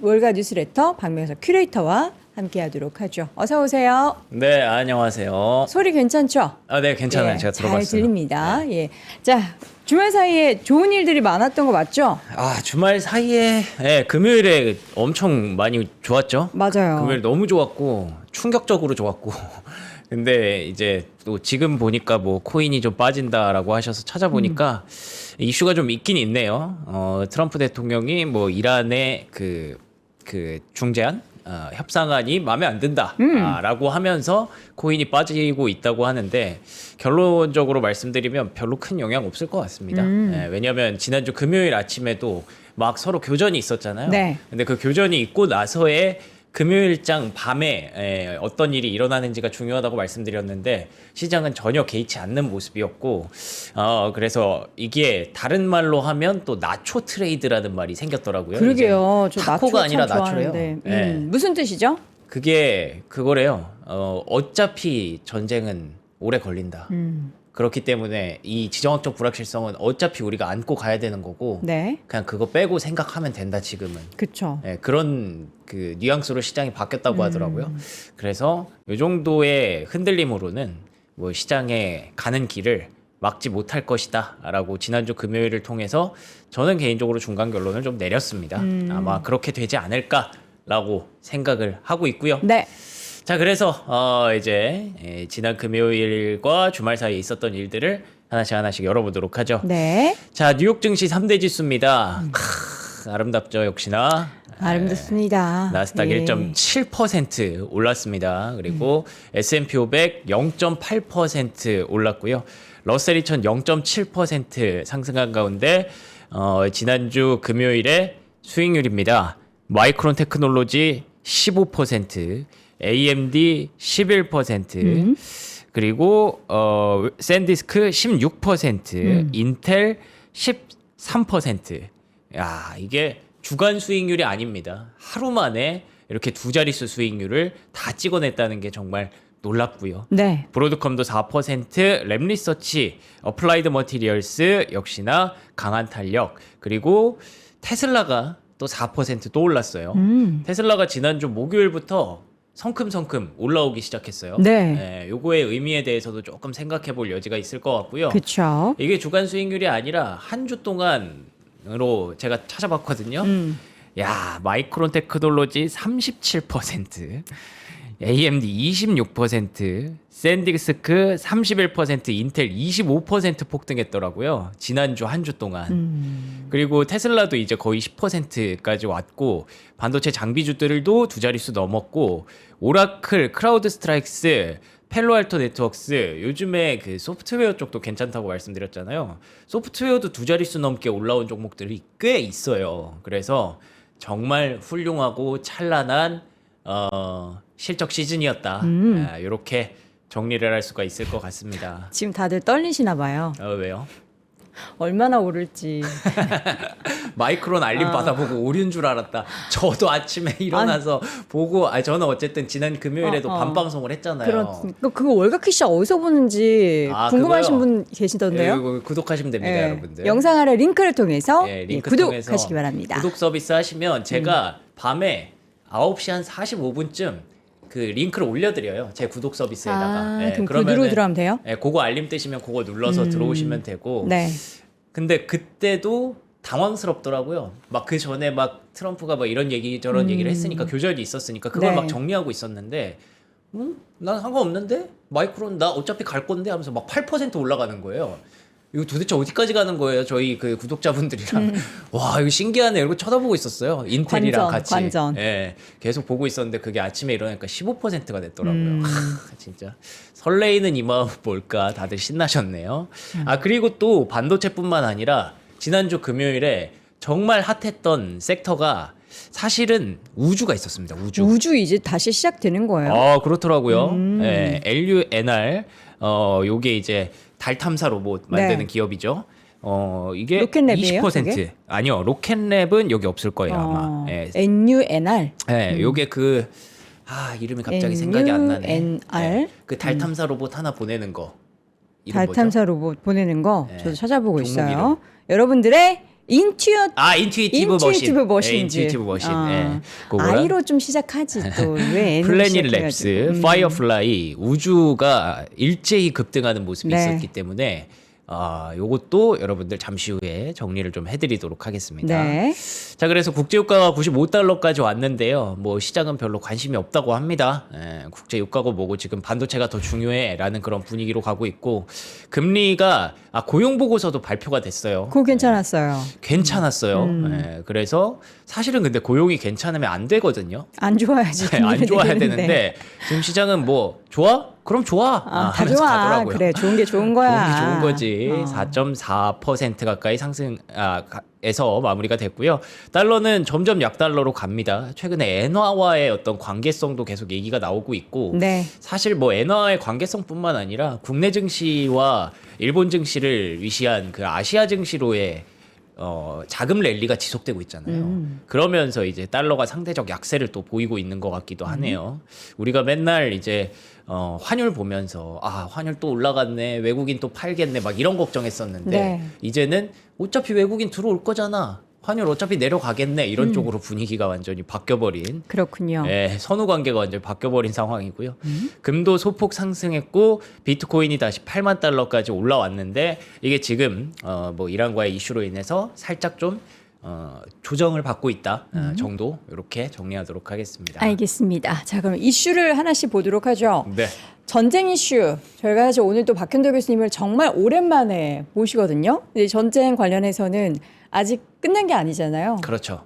월가 뉴스레터 박명석 큐레이터와 함께하도록 하죠. 어서 오세요. 네, 안녕하세요. 소리 괜찮죠? 네, 괜찮아요. 예, 제가 잘 들어봤어요. 들립니다. 예. 자, 주말 사이에 좋은 일들이 많았던 거 맞죠? 주말 사이에 금요일에 엄청 많이 좋았죠. 맞아요. 금요일 너무 좋았고 충격적으로 좋았고. 근데 이제 또 지금 보니까 뭐 코인이 좀 빠진다라고 하셔서 찾아보니까 이슈가 좀 있긴 있네요. 트럼프 대통령이 뭐 이란의 그 중재안 협상안이 마음에 안 든다라고 하면서 코인이 빠지고 있다고 하는데 결론적으로 말씀드리면 별로 큰 영향 없을 것 같습니다. 왜냐하면 지난주 금요일 아침에도 막 서로 교전이 있었잖아요. 네. 근데 그 교전이 있고 나서의 금요일장 밤에 어떤 일이 일어나는지가 중요하다고 말씀드렸는데 시장은 전혀 개의치 않는 모습이었고 그래서 이게 다른 말로 하면 또 나초 트레이드라는 말이 생겼더라고요. 그러게요. 저 타코가 나초 아니라 참 나초래요. 좋아하는데. 네. 무슨 뜻이죠? 그게 그거래요. 어차피 전쟁은 오래 걸린다. 그렇기 때문에 이 지정학적 불확실성은 어차피 우리가 안고 가야 되는 거고 네. 그냥 그거 빼고 생각하면 된다 지금은. 그쵸. 그런 그 뉘앙스로 시장이 바뀌었다고 하더라고요. 그래서 이 정도의 흔들림으로는 뭐 시장에 가는 길을 막지 못할 것이다라고 지난주 금요일을 통해서 저는 개인적으로 중간 결론을 좀 내렸습니다. 아마 그렇게 되지 않을까라고 생각을 하고 있고요. 네. 자, 그래서 이제 지난 금요일과 주말 사이에 있었던 일들을 하나씩 열어보도록 하죠. 네. 자, 뉴욕 증시 3대 지수입니다. 아름답죠, 역시나. 아름답습니다. 나스닥 예. 1.7% 올랐습니다. 그리고 S&P 500 0.8% 올랐고요. 러셀 2000 0.7% 상승한 가운데 지난주 금요일에 수익률입니다. 마이크론 테크놀로지 15%, AMD 11%, 그리고 샌디스크 16%, 인텔 13%. 야, 이게 주간 수익률이 아닙니다. 하루 만에 이렇게 두 자릿수 수익률을 다 찍어냈다는 게 정말 놀랍고요. 네. 브로드컴도 4%, 랩리서치, 어플라이드 머티리얼스 역시나 강한 탄력, 그리고 테슬라가 또 4% 올랐어요. 테슬라가 지난주 목요일부터 성큼성큼 올라오기 시작했어요. 네. 요거의 의미에 대해서도 조금 생각해 볼 여지가 있을 것 같고요. 그쵸. 이게 주간 수익률이 아니라 한 주 동안으로 제가 찾아봤거든요. 야, 마이크론 테크놀로지 37%, AMD 26%, 샌디스크 31%, 인텔 25% 폭등했더라고요. 지난주 한 주 동안. 그리고 테슬라도 이제 거의 10%까지 왔고 반도체 장비주들도 두 자릿수 넘었고 오라클, 크라우드 스트라이크스, 펠로알토 네트워크스 요즘에 그 소프트웨어 쪽도 괜찮다고 말씀드렸잖아요. 소프트웨어도 두 자릿수 넘게 올라온 종목들이 꽤 있어요. 그래서 정말 훌륭하고 찬란한 실적 시즌이었다. 이렇게 정리를 할 수가 있을 것 같습니다. 지금 다들 떨리시나 봐요. 왜요? 얼마나 오를지. 마이크론 알림 받아보고 오류인 줄 알았다. 저도 아침에 일어나서 보고 저는 어쨌든 지난 금요일에도 밤방송을 했잖아요. 그거 월가퀴시 어디서 보는지 궁금하신 그거요? 분 계시던데요? 이거 구독하시면 됩니다, 예. 여러분들. 영상 아래 링크를 통해서 링크 구독하시기 통해서 바랍니다. 구독 서비스 하시면 제가 밤에 9시 한 45분쯤 그 링크를 올려드려요. 제 구독 서비스에다가. 그럼 그대로 들어가면 돼요? 그거 알림 뜨시면 그거 눌러서 들어오시면 되고. 네. 근데 그때도 당황스럽더라고요. 막 그 전에 막 트럼프가 막 이런 얘기 저런 얘기를 했으니까 교전이 있었으니까 그걸 네. 막 정리하고 있었는데 난 상관없는데? 마이크론 나 어차피 갈 건데 하면서 막 8% 올라가는 거예요. 이거 도대체 어디까지 가는 거예요? 저희 그 구독자분들이랑 와 이거 신기하네 이러고 쳐다보고 있었어요. 인텔이랑 같이 관전. 계속 보고 있었는데 그게 아침에 일어나니까 15%가 됐더라고요. 진짜 설레이는 이 마음 뭘까? 다들 신나셨네요. 그리고 또 반도체뿐만 아니라 지난주 금요일에 정말 핫했던 섹터가 사실은 우주가 있었습니다. 우주 이제 다시 시작되는 거예요? 그렇더라고요. LUNR 요게 이제 달 탐사 로봇 만드는 네. 기업이죠. 이게 로켓랩이에요, 20% 그게? 아니요. 로켓랩은 여기 없을 거예요, 아마. NUNR. 요게 이름이 갑자기 생각이 안 나네. NUNR. 그 달 탐사 로봇 하나 보내는 거. 이름 달 뭐죠? 탐사 로봇 보내는 거 저도 찾아보고 종목 있어요. 이름. 여러분들의 인투이티브 머신. 머신즈. 인투이티브 머신. 예. 그거랑 I로 좀 시작하지 또 왜 플래닛 랩스, 파이어플라이 우주가 일제히 급등하는 모습이 네. 있었기 때문에 요것도 여러분들 잠시 후에 정리를 좀 해드리도록 하겠습니다. 네. 자, 그래서 국제유가가 95달러까지 왔는데요. 뭐 시장은 별로 관심이 없다고 합니다. 국제유가고 뭐고 지금 반도체가 더 중요해라는 그런 분위기로 가고 있고 금리가 고용 보고서도 발표가 됐어요. 그거 괜찮았어요. 괜찮았어요. 그래서 사실은 근데 고용이 괜찮으면 안 되거든요. 안 좋아야지. 안 좋아야 되는데 지금 시장은 뭐 좋아? 그럼 좋아. 다 하면서 좋아. 가더라고요. 그래, 좋은 게 좋은 거야. 좋은 거지. 4.4% 가까이 상승에서 마무리가 됐고요. 달러는 점점 약달러로 갑니다. 최근에 엔화와의 어떤 관계성도 계속 얘기가 나오고 있고 네. 사실 뭐 엔화의 관계성뿐만 아니라 국내 증시와 일본 증시를 위시한 그 아시아 증시로의 자금 랠리가 지속되고 있잖아요. 그러면서 이제 달러가 상대적 약세를 또 보이고 있는 것 같기도 하네요. 우리가 맨날 이제 환율 보면서 환율 또 올라갔네, 외국인 또 팔겠네, 막 이런 걱정했었는데 네. 이제는 어차피 외국인 들어올 거잖아. 환율 어차피 내려가겠네 이런 쪽으로 분위기가 완전히 바뀌어버린 그렇군요. 선후 관계가 완전히 바뀌어버린 상황이고요. 금도 소폭 상승했고 비트코인이 다시 8만 달러까지 올라왔는데 이게 지금 뭐 이란과의 이슈로 인해서 살짝 좀 조정을 받고 있다 정도 이렇게 정리하도록 하겠습니다. 알겠습니다. 자, 그럼 이슈를 하나씩 보도록 하죠. 네. 전쟁 이슈. 저희가 사실 오늘 또 박현도 교수님을 정말 오랜만에 모시거든요. 근데 전쟁 관련해서는 아직 끝난 게 아니잖아요. 그렇죠.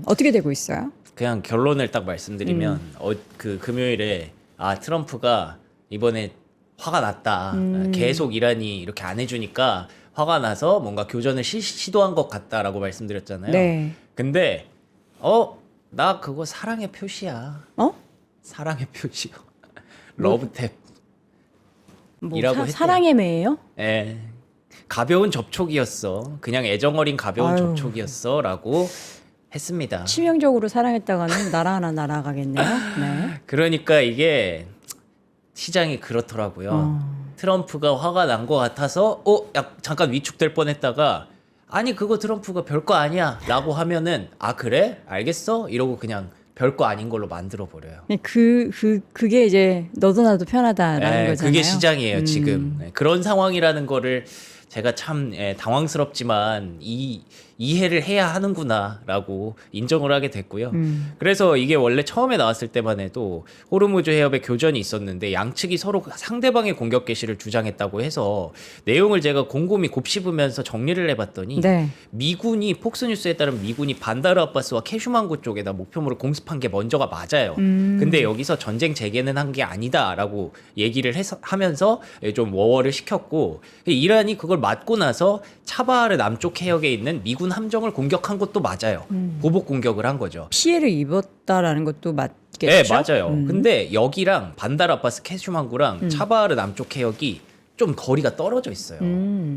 어떻게 되고 있어요? 그냥 결론을 딱 말씀드리면 그 금요일에 트럼프가 이번에 화가 났다. 계속 이란이 이렇게 안 해주니까 화가 나서 뭔가 교전을 시도한 것 같다라고 말씀드렸잖아요. 네. 근데 나 그거 사랑의 표시야. 사랑의 표시요. 러브탭. 뭐 이라고 했대요. 사랑의 매예요? 예. 가벼운 접촉이었어. 그냥 애정어린 가벼운 아유. 접촉이었어라고 했습니다. 치명적으로 사랑했다가는 나라 하나 날아가겠네요. 네. 그러니까 이게 시장이 그렇더라고요. 트럼프가 화가 난 것 같아서 잠깐 위축될 뻔했다가 아니 그거 트럼프가 별거 아니야 라고 하면은 그래? 알겠어? 이러고 그냥 별거 아닌 걸로 만들어 버려요. 그게 이제 너도 나도 편하다라는 거잖아요. 그게 시장이에요 지금. 그런 상황이라는 거를 제가 참 당황스럽지만 이해를 해야 하는구나라고 인정을 하게 됐고요. 그래서 이게 원래 처음에 나왔을 때만 해도 호르무즈 해협에 교전이 있었는데 양측이 서로 상대방의 공격 개시를 주장했다고 해서 내용을 제가 곰곰이 곱씹으면서 정리를 해봤더니 네. 미군이 폭스뉴스에 따르면 미군이 반다르 아바스와 캐슈만구 쪽에다 목표물을 공습한 게 먼저가 맞아요. 근데 여기서 전쟁 재개는 한 게 아니다라고 얘기를 하면서 좀 워워를 시켰고 이란이 그걸 맞고 나서 차바르 남쪽 해역에 있는 미군 함정을 공격한 것도 맞아요. 보복 공격을 한 거죠. 피해를 입었다라는 것도 맞겠죠? 네, 맞아요. 근데 여기랑 반다르 아바스 캐슈만구랑 차바르 남쪽 해역이 좀 거리가 떨어져 있어요.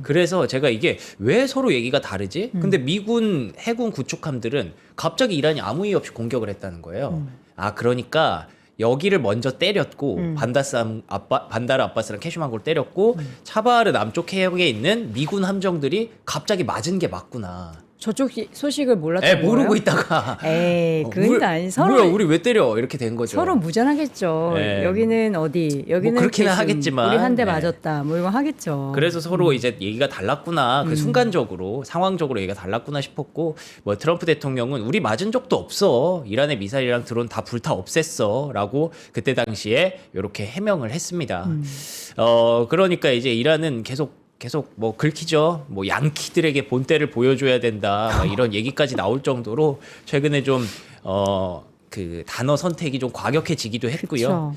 그래서 제가 이게 왜 서로 얘기가 다르지? 근데 미군 해군 구축함들은 갑자기 이란이 아무 이유 없이 공격을 했다는 거예요. 그러니까 여기를 먼저 때렸고 반다르 아바스랑 캐슈만구를 때렸고 차바르 남쪽 해역에 있는 미군 함정들이 갑자기 맞은 게 맞구나. 저쪽 소식을 몰랐던 거예요? 모르고 있다가 그건 아니 서로 뭐야 우리 왜 때려 이렇게 된 거죠. 서로 무전하겠죠. 네. 여기는 어디, 여기는 뭐 그렇게는 캐슈, 하겠지만, 우리 한 대 네. 맞았다. 뭐 이거 하겠죠. 그래서 서로 이제 얘기가 달랐구나. 그 순간적으로 상황적으로 얘기가 달랐구나 싶었고 뭐 트럼프 대통령은 우리 맞은 적도 없어. 이란의 미사일이랑 드론 다 불타 없앴어라고 그때 당시에 이렇게 해명을 했습니다. 그러니까 이제 이란은 계속 뭐 긁히죠. 뭐 양키들에게 본때를 보여줘야 된다. 막 이런 얘기까지 나올 정도로 최근에 좀 그 단어 선택이 좀 과격해지기도 했고요.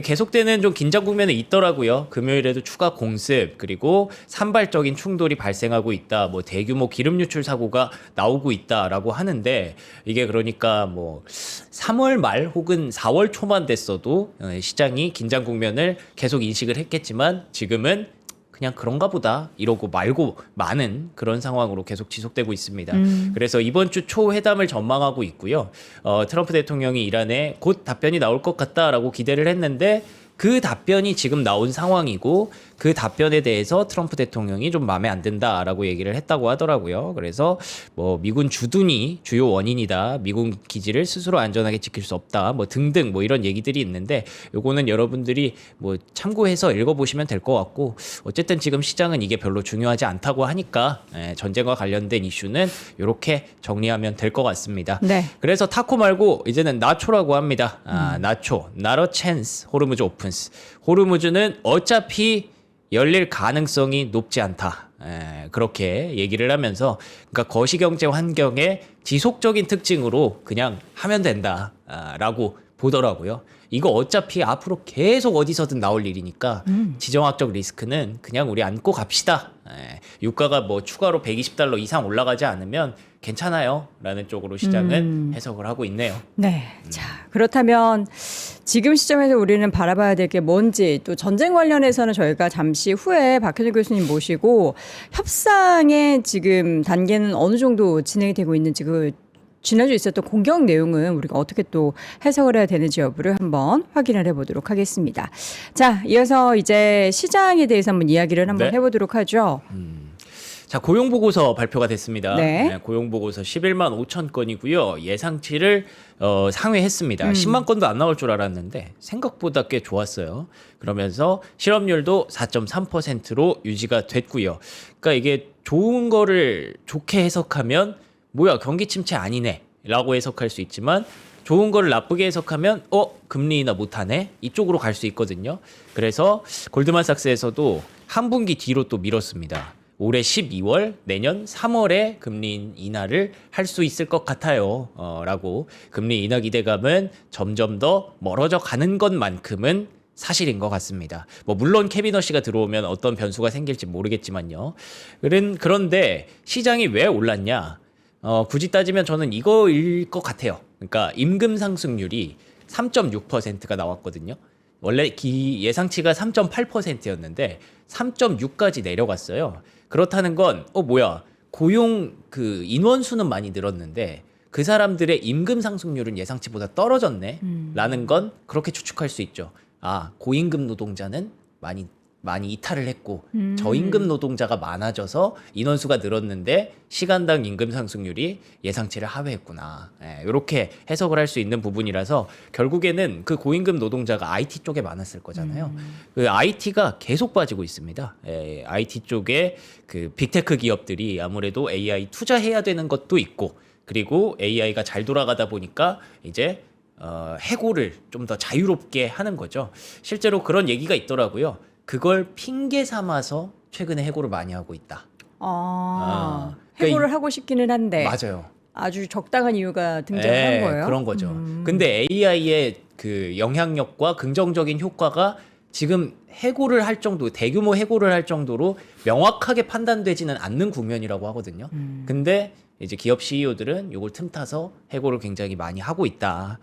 계속되는 좀 긴장 국면에 있더라고요. 금요일에도 추가 공습 그리고 산발적인 충돌이 발생하고 있다. 뭐 대규모 기름 유출 사고가 나오고 있다라고 하는데 이게 그러니까 뭐 3월 말 혹은 4월 초만 됐어도 시장이 긴장 국면을 계속 인식을 했겠지만 지금은 그냥 그런가 보다 이러고 말고 많은 그런 상황으로 계속 지속되고 있습니다. 그래서 이번 주 초 회담을 전망하고 있고요. 트럼프 대통령이 이란에 곧 답변이 나올 것 같다라고 기대를 했는데 그 답변이 지금 나온 상황이고 그 답변에 대해서 트럼프 대통령이 좀 마음에 안 든다라고 얘기를 했다고 하더라고요. 그래서 뭐 미군 주둔이 주요 원인이다. 미군 기지를 스스로 안전하게 지킬 수 없다. 뭐 등등 뭐 이런 얘기들이 있는데 요거는 여러분들이 뭐 참고해서 읽어보시면 될 것 같고 어쨌든 지금 시장은 이게 별로 중요하지 않다고 하니까 전쟁과 관련된 이슈는 이렇게 정리하면 될 것 같습니다. 네. 그래서 타코 말고 이제는 나초라고 합니다. 나초, not a chance, 호르무즈 오픈스. 호르무즈는 어차피 열릴 가능성이 높지 않다. 그렇게 얘기를 하면서 그러니까 거시경제 환경의 지속적인 특징으로 그냥 하면 된다라고 보더라고요. 이거 어차피 앞으로 계속 어디서든 나올 일이니까 지정학적 리스크는 그냥 우리 안고 갑시다. 유가가 뭐 추가로 $120 이상 올라가지 않으면 괜찮아요. 라는 쪽으로 시장은 해석을 하고 있네요. 네. 자, 그렇다면 지금 시점에서 우리는 바라봐야 될 게 뭔지 또 전쟁 관련해서는 저희가 잠시 후에 박현일 교수님 모시고 협상의 지금 단계는 어느 정도 진행이 되고 있는지 그 지난주에 있었던 공격 내용은 우리가 어떻게 또 해석을 해야 되는지 여부를 한번 확인을 해보도록 하겠습니다. 자, 이어서 이제 시장에 대해서 한번 이야기를 한번 네. 해보도록 하죠. 자, 고용보고서 발표가 됐습니다. 네. 고용보고서 11만 5천 건이고요. 예상치를 상회했습니다. 10만 건도 안 나올 줄 알았는데 생각보다 꽤 좋았어요. 그러면서 실업률도 4.3%로 유지가 됐고요. 그러니까 이게 좋은 거를 좋게 해석하면 뭐야 경기 침체 아니네 라고 해석할 수 있지만 좋은 거를 나쁘게 해석하면 금리 인하 못하네 이쪽으로 갈 수 있거든요. 그래서 골드만삭스에서도 한 분기 뒤로 또 미뤘습니다. 올해 12월 내년 3월에 금리 인하를 할 수 있을 것 같아요 라고 금리 인하 기대감은 점점 더 멀어져 가는 것만큼은 사실인 것 같습니다. 뭐 물론 캐비너시가 들어오면 어떤 변수가 생길지 모르겠지만요. 그런데 시장이 왜 올랐냐? 굳이 따지면 저는 이거일 것 같아요. 그러니까 임금 상승률이 3.6%가 나왔거든요. 원래 예상치가 3.8%였는데 3.6까지 내려갔어요. 그렇다는 건 고용 그 인원 수는 많이 늘었는데 그 사람들의 임금 상승률은 예상치보다 떨어졌네. 라는 건 그렇게 추측할 수 있죠. 아, 고임금 노동자는 많이 이탈을 했고 저임금 노동자가 많아져서 인원수가 늘었는데 시간당 임금 상승률이 예상치를 하회했구나. 이렇게 해석을 할 수 있는 부분이라서 결국에는 그 고임금 노동자가 IT 쪽에 많았을 거잖아요. 그 IT가 계속 빠지고 있습니다. IT 쪽에 그 빅테크 기업들이 아무래도 AI 투자해야 되는 것도 있고 그리고 AI가 잘 돌아가다 보니까 이제 해고를 좀 더 자유롭게 하는 거죠. 실제로 그런 얘기가 있더라고요. 그걸 핑계 삼아서 최근에 해고를 많이 하고 있다. 그러니까 그러니까 하고 싶기는 한데 맞아요. 아주 적당한 이유가 등장한 거예요. 그런 거죠. 근데 AI의 그 영향력과 긍정적인 효과가 지금 해고를 할 정도, 대규모 해고를 할 정도로 명확하게 판단되지는 않는 국면이라고 하거든요. 근데 이제 기업 CEO들은 이걸 틈타서 해고를 굉장히 많이 하고 있다.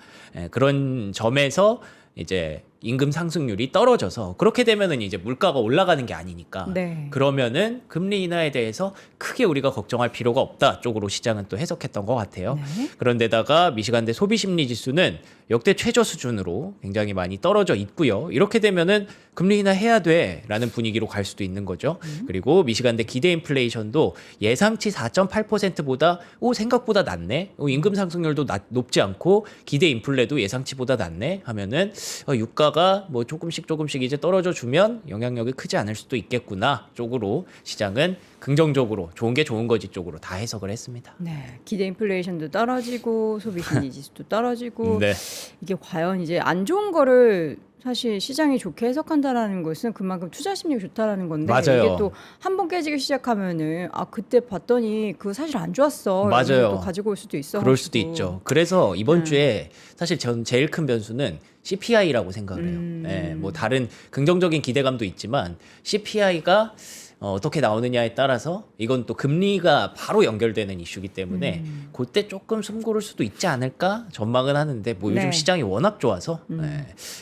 그런 점에서 이제 임금 상승률이 떨어져서 그렇게 되면은 이제 물가가 올라가는 게 아니니까 네. 그러면은 금리 인하에 대해서 크게 우리가 걱정할 필요가 없다 쪽으로 시장은 또 해석했던 것 같아요. 네. 그런데다가 미시간대 소비심리 지수는 역대 최저 수준으로 굉장히 많이 떨어져 있고요. 이렇게 되면은 금리 인하 해야 돼라는 분위기로 갈 수도 있는 거죠. 그리고 미시간대 기대 인플레이션도 예상치 4.8%보다 생각보다 낮네. 임금 상승률도 높지 않고 기대 인플레도 예상치보다 낮네 하면은 유가가 뭐 조금씩 이제 떨어져 주면 영향력이 크지 않을 수도 있겠구나 쪽으로 시장은 긍정적으로 좋은 게 좋은 거지 쪽으로 다 해석을 했습니다. 네, 기대 인플레이션도 떨어지고 소비 심리 지수도 떨어지고 네. 이게 과연 이제 안 좋은 거를 사실 시장이 좋게 해석한다라는 것은 그만큼 투자 심리가 좋다라는 건데 맞아요. 이게 또 한 번 깨지기 시작하면은 그때 봤더니 그거 사실 안 좋았어. 맞아요. 또 가지고 올 수도 있어. 그럴 수도 있죠. 그래서 이번 주에 사실 전 제일 큰 변수는 CPI라고 생각을 해요. 네, 뭐 다른 긍정적인 기대감도 있지만 CPI가 어떻게 나오느냐에 따라서 이건 또 금리가 바로 연결되는 이슈이기 때문에 그때 조금 숨 고를 수도 있지 않을까 전망은 하는데 뭐 요즘 네. 시장이 워낙 좋아서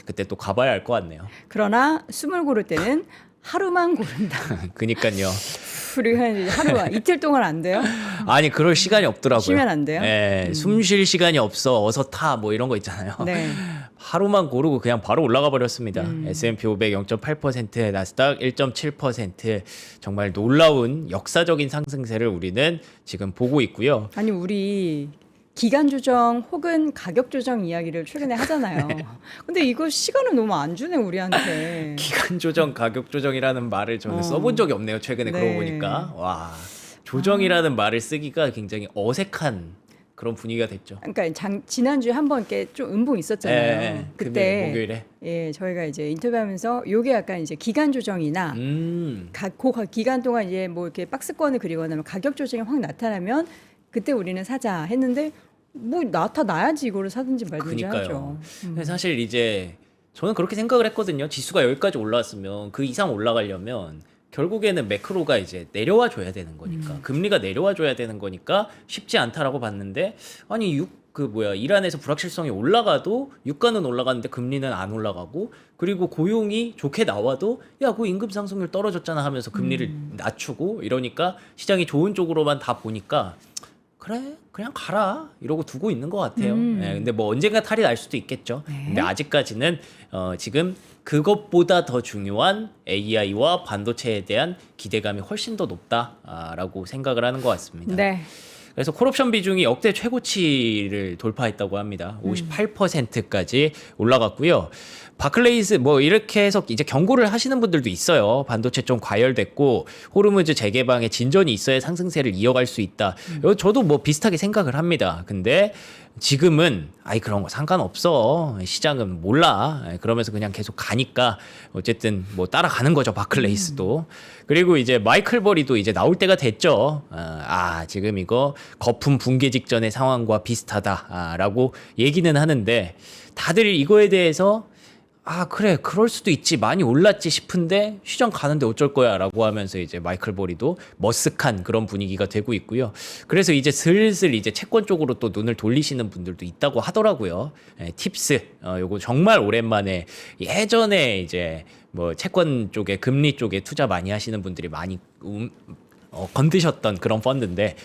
그때 또 가봐야 할 것 같네요. 그러나 숨을 고를 때는 하루만 고른다. 그니까요. 한 하루가 이틀 동안 안 돼요? 아니 그럴 시간이 없더라고요. 쉬면 안 돼요? 예, 숨 쉴 시간이 없어. 어서 타. 뭐 이런 거 있잖아요. 네. 하루만 고르고 그냥 바로 올라가 버렸습니다. S&P 500 0.8%, 나스닥 1.7% 정말 놀라운 역사적인 상승세를 우리는 지금 보고 있고요. 아니 우리 기간 조정 혹은 가격 조정 이야기를 최근에 하잖아요. 근데 이거 시간을 너무 안 주네 우리한테. 기간 조정, 가격 조정이라는 말을 저는 써본 적이 없네요. 최근에 네. 그러고 보니까 와 조정이라는 말을 쓰기가 굉장히 어색한 그런 분위기가 됐죠. 그러니까 지난주에 한번 이렇게 좀 음봉 있었잖아요. 예, 그때 목요일에. 예, 저희가 이제 인터뷰하면서 요게 약간 이제 기간 조정이나 기간 동안 이제 뭐 이렇게 박스권을 그리거나 하면 가격 조정이 확 나타나면 그때 우리는 사자 했는데 뭐 나타나야지 이거를 사든지 말든지 그니까요. 하죠. 근데 사실 이제 저는 그렇게 생각을 했거든요. 지수가 여기까지 올라왔으면 그 이상 올라가려면 결국에는 매크로가 이제 내려와 줘야 되는 거니까 금리가 내려와 줘야 되는 거니까 쉽지 않다라고 봤는데 아니 이란에서 불확실성이 올라가도 유가는 올라가는데 금리는 안 올라가고 그리고 고용이 좋게 나와도 야 그 임금 상승률 떨어졌잖아 하면서 금리를 낮추고 이러니까 시장이 좋은 쪽으로만 다 보니까 그래 그냥 가라 이러고 두고 있는 것 같아요. 네, 근데 뭐 언젠가 탈이 날 수도 있겠죠. 네. 근데 아직까지는 지금 그것보다 더 중요한 AI와 반도체에 대한 기대감이 훨씬 더 높다라고 생각을 하는 것 같습니다. 네. 그래서 콜옵션 비중이 역대 최고치를 돌파했다고 합니다. 58%까지 올라갔고요. 바클레이스 뭐 이렇게 해서 이제 경고를 하시는 분들도 있어요. 반도체 좀 과열됐고 호르무즈 재개방에 진전이 있어야 상승세를 이어갈 수 있다. 저도 뭐 비슷하게 생각을 합니다. 근데 지금은 그런 거 상관없어. 시장은 몰라. 그러면서 그냥 계속 가니까 어쨌든 뭐 따라가는 거죠. 바클레이스도. 그리고 이제 마이클 버리도 이제 나올 때가 됐죠. 지금 이거 거품 붕괴 직전의 상황과 비슷하다라고 얘기는 하는데 다들 이거에 대해서 그래 그럴 수도 있지 많이 올랐지 싶은데 시장 가는데 어쩔 거야 라고 하면서 이제 마이클 보리도 머쓱한 그런 분위기가 되고 있고요. 그래서 이제 슬슬 이제 채권 쪽으로 또 눈을 돌리시는 분들도 있다고 하더라고요. 팁스 요거 정말 오랜만에 예전에 이제 뭐 채권 쪽에 금리 쪽에 투자 많이 하시는 분들이 많이 건드셨던 그런 펀드인데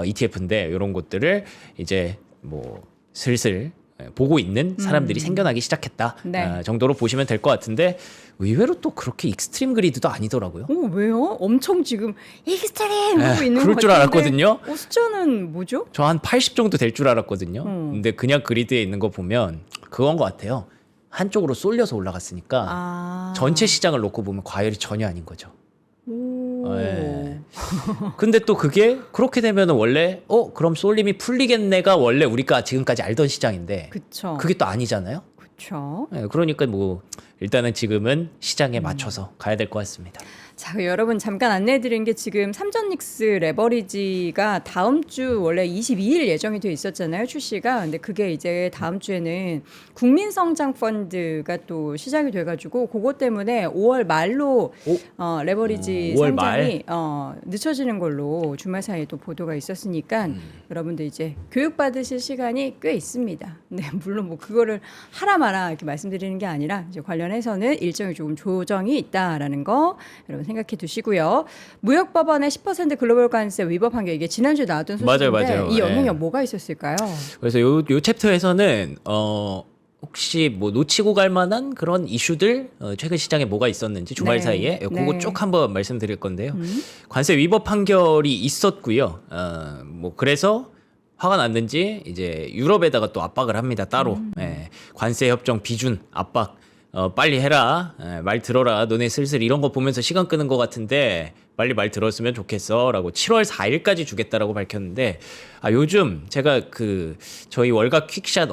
ETF인데 이런 것들을 이제 뭐 슬슬 보고 있는 사람들이 생겨나기 시작했다 네. 정도로 보시면 될 것 같은데 의외로 또 그렇게 익스트림 그리드도 아니더라고요. 왜요? 엄청 지금 익스트림 하고 있는 그럴 것 줄 같은데 알았거든요. 숫자는 뭐죠? 저 한 80 정도 될 줄 알았거든요. 근데 그냥 그리드에 있는 거 보면 그건 것 같아요. 한쪽으로 쏠려서 올라갔으니까 전체 시장을 놓고 보면 과열이 전혀 아닌 거죠. 네. 근데 또 그게 그렇게 되면 원래 그럼 쏠림이 풀리겠네가 원래 우리가 지금까지 알던 시장인데 그쵸. 그게 또 아니잖아요. 그렇죠. 네, 그러니까 뭐 일단은 지금은 시장에 맞춰서 가야 될 것 같습니다. 자, 여러분 잠깐 안내해드린 게 지금 삼전닉스 레버리지가 다음 주 원래 22일 예정이 돼 있었잖아요, 출시가. 근데 그게 이제 다음 주에는 국민성장펀드가 또 시작이 돼가지고 그것 때문에 5월 말로 레버리지 5월 상장이 늦춰지는 걸로 주말 사이에 또 보도가 있었으니까 여러분들 이제 교육받으실 시간이 꽤 있습니다. 네, 물론 뭐 그거를 하라 마라 이렇게 말씀드리는 게 아니라 이제 관련해서는 일정이 조금 조정이 있다라는 거 여러분 생각해 두시고요. 무역법원의 10% 글로벌 관세 위법한 게 이게 지난주에 나왔던 소식인데 맞아요. 이 영향이 뭐가 있었을까요? 그래서 요 챕터에서는 혹시 뭐 놓치고 갈 만한 그런 이슈들 최근 시장에 뭐가 있었는지 주말 네. 사이에 그거 네. 쭉 한번 말씀드릴 건데요. 관세 위법 판결이 있었고요. 뭐 그래서 화가 났는지 이제 유럽에다가 또 압박을 합니다. 따로 관세 협정 비준 압박. 빨리 해라. 말 들어라. 너네 슬슬 이런 거 보면서 시간 끄는 것 같은데 빨리 말 들었으면 좋겠어. 라고 7월 4일까지 주겠다라고 밝혔는데 요즘 제가 저희 월가 퀵샷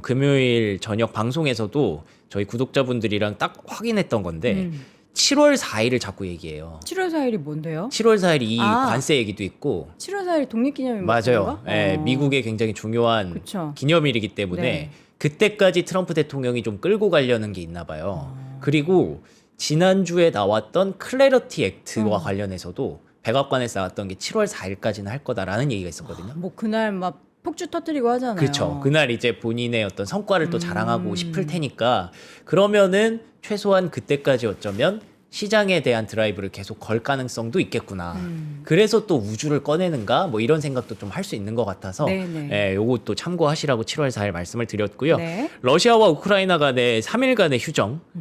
금요일 저녁 방송에서도 저희 구독자분들이랑 딱 확인했던 건데 7월 4일을 자꾸 얘기해요. 7월 4일이 뭔데요? 7월 4일이 이 관세 얘기도 있고 7월 4일 독립기념일 맞아요. 미국의 굉장히 중요한 그쵸. 기념일이기 때문에 네. 그때까지 트럼프 대통령이 좀 끌고 가려는 게 있나 봐요. 그리고 지난주에 나왔던 클래러티 액트와 관련해서도 백악관에서 나왔던 게 7월 4일까지는 할 거다라는 얘기가 있었거든요. 뭐 그날 막 폭주 터뜨리고 하잖아요. 그렇죠. 그날 이제 본인의 어떤 성과를 또 자랑하고 싶을 테니까 그러면은 최소한 그때까지 어쩌면 시장에 대한 드라이브를 계속 걸 가능성도 있겠구나. 그래서 또 우주를 꺼내는가 뭐 이런 생각도 좀 할 수 있는 것 같아서 네네. 예, 요것도 참고하시라고 7월 4일 말씀을 드렸고요. 네. 러시아와 우크라이나 간의 3일간의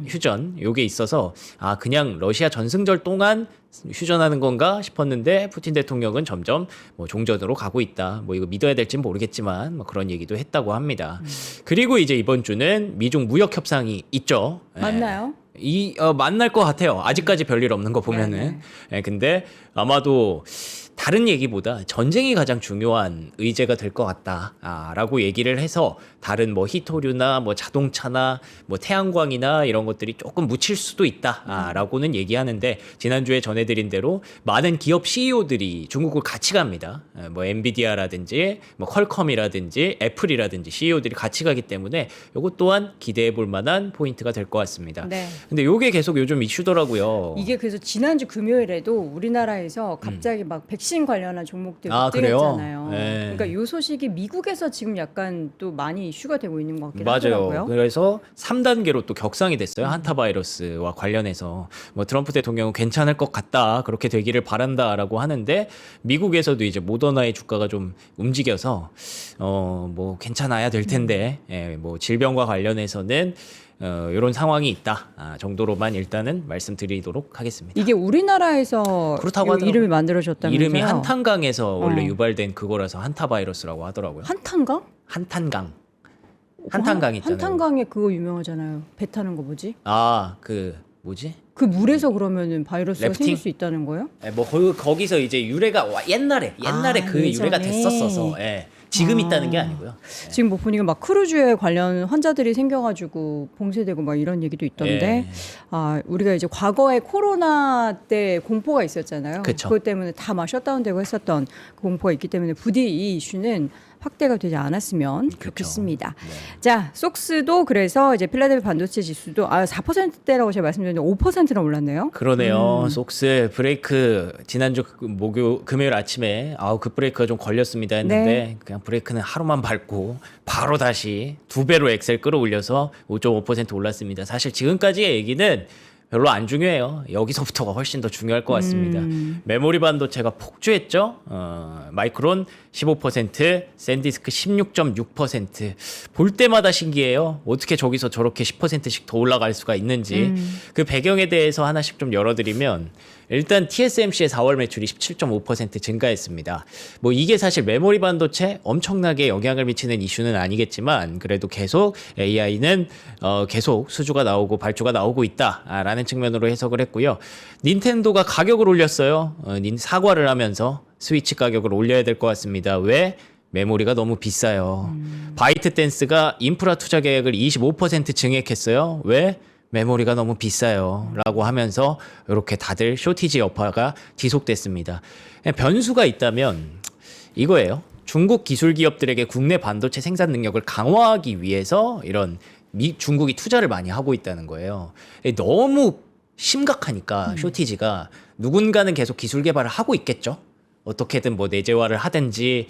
휴전 요게 있어서 아 그냥 러시아 전승절 동안 휴전하는 건가 싶었는데 푸틴 대통령은 점점 뭐 종전으로 가고 있다. 뭐 이거 믿어야 될지는 모르겠지만 뭐 그런 얘기도 했다고 합니다. 그리고 이제 이번 주는 미중 무역 협상이 있죠. 예. 맞나요? 만날 것 같아요. 아직까지 별일 없는 거 보면은. 예, 근데 아마도 다른 얘기보다 전쟁이 가장 중요한 의제가 될 것 같다라고 얘기를 해서 다른 뭐 히토류나 뭐 자동차나 뭐 태양광이나 이런 것들이 조금 묻힐 수도 있다라고는 얘기하는데 지난주에 전해드린 대로 많은 기업 CEO들이 중국을 같이 갑니다. 뭐 엔비디아라든지 뭐 퀄컴이라든지 애플이라든지 CEO들이 같이 가기 때문에 이것 또한 기대해 볼 만한 포인트가 될 것 같습니다. 네. 근데 요게 계속 요즘 이슈더라고요. 이게 그래서 지난주 금요일에도 우리나라에서 갑자기 막 백신 관련한 종목들이 아, 그래요? 뜨였잖아요. 네. 그러니까 요 소식이 미국에서 지금 약간 또 많이 이슈가 되고 있는 것 같긴 맞아요. 하더라고요. 그래서 3단계로 또 격상이 됐어요. 한타 바이러스와 관련해서 뭐 트럼프 대통령은 괜찮을 것 같다. 그렇게 되기를 바란다라고 하는데 미국에서도 이제 모더나의 주가가 좀 움직여서 뭐 괜찮아야 될 텐데 예, 뭐 질병과 관련해서는 이런 상황이 있다 정도로만 일단은 말씀드리도록 하겠습니다. 이게 우리나라에서 그렇다고 요 하더라고요. 이름이 만들어졌다면서요? 이름이 한탄강에서 원래 어. 유발된 그거라서 한타 바이러스라고 하더라고요. 한탄강? 한탄강. 한탄강 있잖아요. 한탄강에 그거 유명하잖아요. 배 타는 거 뭐지? 아, 그 뭐지? 그 물에서 그러면은 바이러스가 래프팅? 생길 수 있다는 거예요? 뭐 거기서 이제 유래가 옛날에 그 유래가 예전에. 됐었어서 예. 지금 있다는 게 아니고요. 지금 뭐 보니까 막 크루즈에 관련 환자들이 생겨가지고 봉쇄되고 막 이런 얘기도 있던데 예. 아 우리가 이제 과거에 코로나 때 공포가 있었잖아요. 그쵸. 그것 때문에 다 막 셧다운되고 했었던 그 공포가 있기 때문에 부디 이 이슈는 확대가 되지 않았으면 좋겠습니다. 네. 자, 속스도 그래서 이제 필라델피아 반도체 지수도 4%대라고 제가 말씀드렸는데 5%나 올랐네요. 그러네요. 속스 브레이크 지난주 금요일 아침에 급브레이크가 좀 걸렸습니다 했는데 네. 그냥 브레이크는 하루만 밟고 바로 다시 2배로 엑셀 끌어올려서 5.5% 올랐습니다. 사실 지금까지의 얘기는 별로 안 중요해요. 여기서부터가 훨씬 더 중요할 것 같습니다. 메모리 반도체가 폭주했죠. 마이크론 15%, 샌디스크 16.6%. 볼 때마다 신기해요. 어떻게 저기서 저렇게 10%씩 더 올라갈 수가 있는지. 그 배경에 대해서 하나씩 좀 열어드리면 일단 TSMC의 4월 매출이 17.5% 증가했습니다. 뭐 이게 사실 메모리 반도체 엄청나게 영향을 미치는 이슈는 아니겠지만 그래도 계속 AI는 계속 수주가 나오고 발주가 나오고 있다라는 측면으로 해석을 했고요. 닌텐도가 가격을 올렸어요. 사과를 하면서 스위치 가격을 올려야 될 것 같습니다. 왜? 메모리가 너무 비싸요. 바이트댄스가 인프라 투자 계획을 25% 증액했어요. 왜? 메모리가 너무 비싸요. 라고 하면서 이렇게 다들 쇼티지 여파가 지속됐습니다. 변수가 있다면 이거예요. 중국 기술 기업들에게 국내 반도체 생산 능력을 강화하기 위해서 이런 중국이 투자를 많이 하고 있다는 거예요. 너무 심각하니까 쇼티지가 누군가는 계속 기술 개발을 하고 있겠죠. 어떻게든 뭐 내재화를 하든지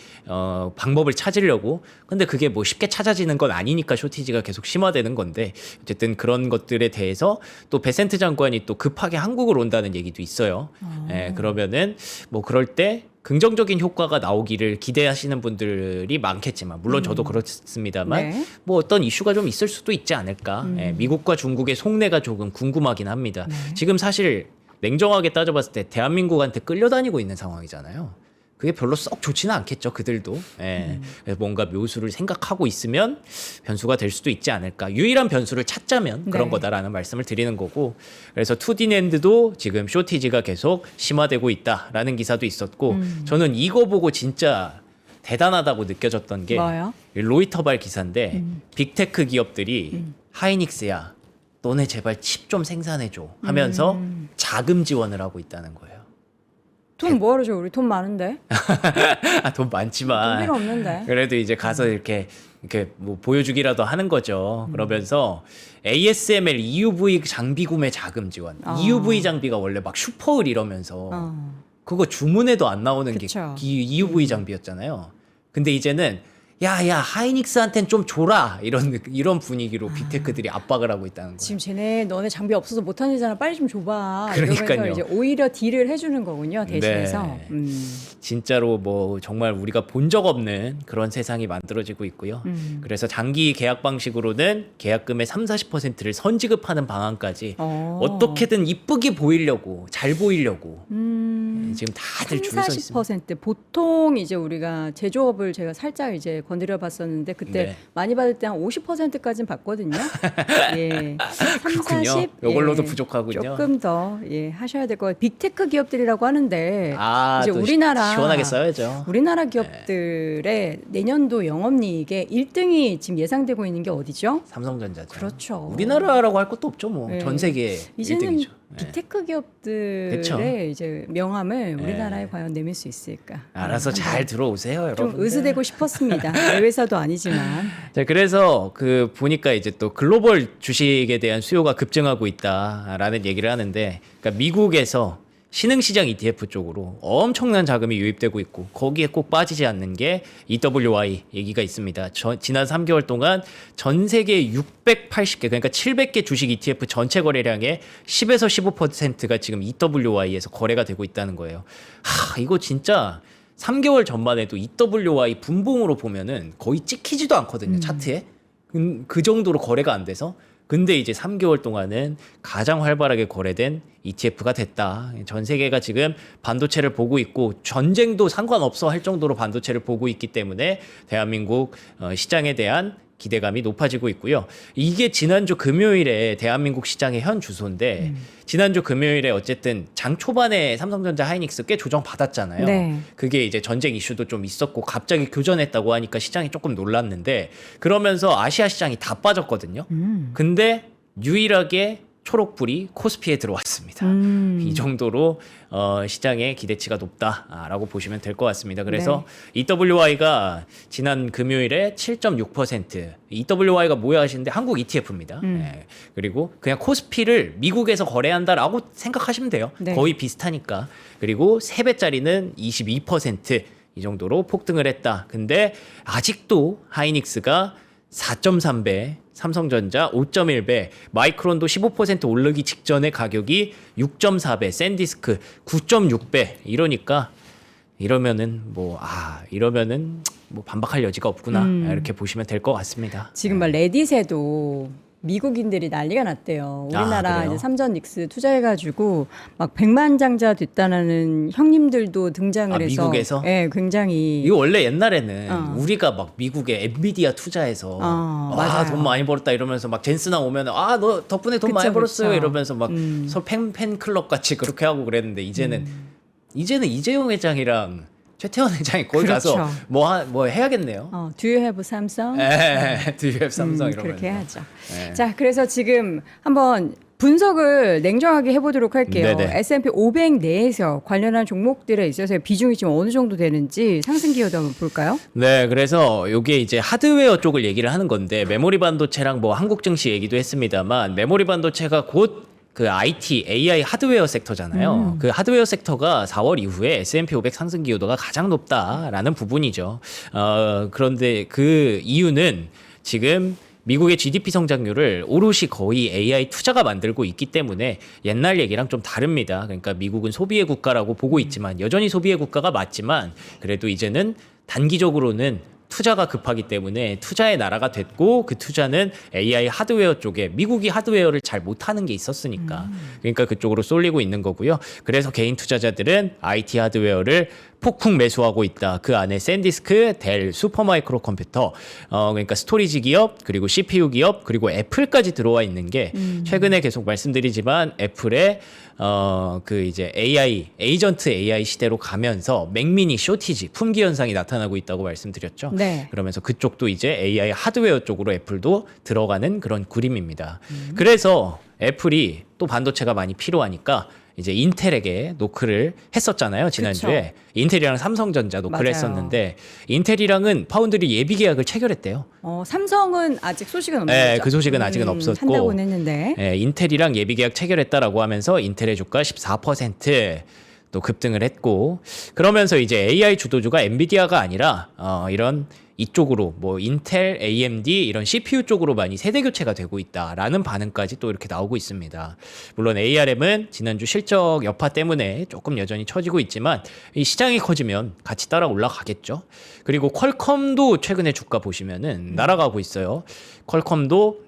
방법을 찾으려고. 근데 그게 뭐 쉽게 찾아지는 건 아니니까 쇼티지가 계속 심화되는 건데 어쨌든 그런 것들에 대해서 또 베센트 장관이 또 급하게 한국을 온다는 얘기도 있어요. 그러면은 뭐 그럴 때 긍정적인 효과가 나오기를 기대하시는 분들이 많겠지만 물론 저도 그렇습니다만 네. 뭐 어떤 이슈가 좀 있을 수도 있지 않을까. 미국과 중국의 속내가 조금 궁금하긴 합니다. 지금 사실 냉정하게 따져봤을 때 대한민국한테 끌려다니고 있는 상황이잖아요. 그게 별로 썩 좋지는 않겠죠, 그들도. 그래서 뭔가 묘수를 생각하고 있으면 변수가 될 수도 있지 않을까. 유일한 변수를 찾자면 그런 네. 거다라는 말씀을 드리는 거고. 그래서 2D 낸드도 지금 쇼티지가 계속 심화되고 있다라는 기사도 있었고 저는 이거 보고 진짜 대단하다고 느껴졌던 게 뭐요? 로이터발 기사인데 빅테크 기업들이 하이닉스야 너네 제발 칩 좀 생산해줘 하면서 자금 지원을 하고 있다는 거예요. 돈 뭐하러 줘? 우리 돈 많은데. 돈 많지만 돈 필요 없는데. 그래도 이제 가서 이렇게 뭐 보여주기라도 하는 거죠. 그러면서 ASML EUV 장비 구매 자금 지원. EUV 장비가 원래 막 슈퍼을 이러면서 그거 주문해도 안 나오는 그쵸. 게 EUV 장비였잖아요. 근데 이제는 야야 하이닉스한테는 좀 줘라 이런 분위기로 빅테크들이 압박을 하고 있다는 거예요. 지금 쟤네 너네 장비 없어서 못하는 애잖아. 빨리 좀 줘봐. 그러니까요. 이러면서 이제 오히려 딜을 해주는 거군요. 대신해서. 네. 진짜로 뭐 정말 우리가 본 적 없는 그런 세상이 만들어지고 있고요. 그래서 장기 계약 방식으로는 계약금의 30-40%를 선지급하는 방안까지 어떻게든 이쁘게 보이려고 잘 보이려고 지금 다들 줄 서 있습니다. 30% 보통 이제 우리가 제조업을 제가 살짝 이제 건드려 봤었는데 그때 네. 많이 받을 때 한 50%까지는 받거든요. 예. 3, 그렇군요. 40, 이걸로도 예. 부족하군요. 조금 더 예, 하셔야 될 거예요. 빅테크 기업들이라고 하는데 이제 또 우리나라 시원하게 써야죠. 우리나라 기업들의 내년도 영업이익의 1등이 지금 예상되고 있는 게 어디죠? 삼성전자죠. 그렇죠. 우리나라라고 할 것도 없죠, 뭐. 네. 전 세계 이제는 1등이죠. 빅테크 기업들의 그쵸. 이제 명함을 우리나라에 과연 내밀 수 있을까? 알아서 잘 들어오세요, 좀 여러분. 의수되고 싶었습니다. 내 회사도 아니지만. 자, 그래서 그 보니까 이제 또 글로벌 주식에 대한 수요가 급증하고 있다라는 얘기를 하는데, 그러니까 미국에서 신흥시장 ETF 쪽으로 엄청난 자금이 유입되고 있고 거기에 꼭 빠지지 않는 게 EWI 얘기가 있습니다. 지난 3개월 동안 전 세계 680개 그러니까 700개 주식 ETF 전체 거래량의 10에서 15%가 지금 EWI에서 거래가 되고 있다는 거예요. 이거 진짜 3개월 전만 해도 EWI 분봉으로 보면은 거의 찍히지도 않거든요, 차트에. 그 정도로 거래가 안 돼서. 근데 이제 3개월 동안은 가장 활발하게 거래된 ETF가 됐다. 전 세계가 지금 반도체를 보고 있고 전쟁도 상관없어 할 정도로 반도체를 보고 있기 때문에 대한민국 시장에 대한 기대감이 높아지고 있고요. 이게 지난주 금요일에 대한민국 시장의 현 주소인데 지난주 금요일에 어쨌든 장 초반에 삼성전자 하이닉스 꽤 조정 받았잖아요. 네. 그게 이제 전쟁 이슈도 좀 있었고 갑자기 교전했다고 하니까 시장이 조금 놀랐는데 그러면서 아시아 시장이 다 빠졌거든요. 근데 유일하게 초록불이 코스피에 들어왔습니다. 이 정도로 시장의 기대치가 높다라고 보시면 될 것 같습니다. 그래서 EWI가 지난 금요일에 7.6% EWI가 뭐야 하시는데 한국 ETF입니다. 네. 그리고 그냥 코스피를 미국에서 거래한다라고 생각하시면 돼요. 네. 거의 비슷하니까. 그리고 3배짜리는 22%이 정도로 폭등을 했다. 근데 아직도 하이닉스가 4.3배, 삼성전자 5.1배, 마이크론도 15% 오르기 직전의 가격이 6.4배, 샌디스크 9.6배 이러면은 뭐 반박할 여지가 없구나 이렇게 보시면 될 것 같습니다. 지금 막 레딧에도 미국인들이 난리가 났대요. 우리나라 그래요? 이제 삼전닉스 투자해가지고 막 100만 장자 됐다는 형님들도 등장을 해서 미국에서? 예, 굉장히 이거 원래 옛날에는 우리가 막 미국에 엔비디아 투자해서 맞아요. 돈 많이 벌었다 이러면서 막 젠스나 오면 너 덕분에 돈 많이 그쵸, 벌었어요 그쵸. 이러면서 막 서로 팬클럽 같이 그렇게 하고 그랬는데 이제는 이재용 회장이랑 최태원 회장이 거기 그렇죠. 가서 뭐 해야겠네요. Do you have Samsung? Do you have Samsung 이러면서. 그렇게 해야죠. 네. 자, 그래서 지금 한번 분석을 냉정하게 해보도록 할게요. 네네. S&P 500 내에서 관련한 종목들에 있어서 비중이 지금 어느 정도 되는지 상승 기여도 한번 볼까요? 네, 그래서 요게 이제 하드웨어 쪽을 얘기를 하는 건데 메모리 반도체랑 뭐 한국 증시 얘기도 했습니다만 메모리 반도체가 곧 그 IT, AI 하드웨어 섹터잖아요. 그 하드웨어 섹터가 4월 이후에 S&P 500 상승 기여도가 가장 높다라는 부분이죠. 그런데 그 이유는 지금 미국의 GDP 성장률을 오롯이 거의 AI 투자가 만들고 있기 때문에 옛날 얘기랑 좀 다릅니다. 그러니까 미국은 소비의 국가라고 보고 있지만 여전히 소비의 국가가 맞지만 그래도 이제는 단기적으로는 투자가 급하기 때문에 투자의 나라가 됐고 그 투자는 AI 하드웨어 쪽에 미국이 하드웨어를 잘 못하는 게 있었으니까 그러니까 그쪽으로 쏠리고 있는 거고요. 그래서 개인 투자자들은 IT 하드웨어를 폭풍 매수하고 있다. 그 안에 샌디스크, 델, 슈퍼마이크로 컴퓨터, 그러니까 스토리지 기업, 그리고 CPU 기업, 그리고 애플까지 들어와 있는 게 최근에 계속 말씀드리지만 애플의 그 이제 AI 에이전트 AI 시대로 가면서 맥미니 쇼티지 품귀 현상이 나타나고 있다고 말씀드렸죠. 네. 그러면서 그쪽도 이제 AI 하드웨어 쪽으로 애플도 들어가는 그런 그림입니다. 그래서 애플이 또 반도체가 많이 필요하니까 이제 인텔에게 노크를 했었잖아요, 지난주에. 그쵸. 인텔이랑 삼성전자 노크를 맞아요. 했었는데 인텔이랑은 파운드리 예비 계약을 체결했대요. 삼성은 아직 소식은 없는 네, 거죠? 그 소식은 아직은 없었고. 한다고는 했는데. 네, 인텔이랑 예비 계약 체결했다라고 하면서 인텔의 주가 14%또 급등을 했고 그러면서 이제 AI 주도주가 엔비디아가 아니라 이런 이쪽으로 뭐 인텔, AMD 이런 CPU 쪽으로 많이 세대 교체가 되고 있다라는 반응까지 또 이렇게 나오고 있습니다. 물론 ARM은 지난주 실적 여파 때문에 조금 여전히 처지고 있지만 이 시장이 커지면 같이 따라 올라가겠죠. 그리고 퀄컴도 최근에 주가 보시면은 날아가고 있어요. 퀄컴도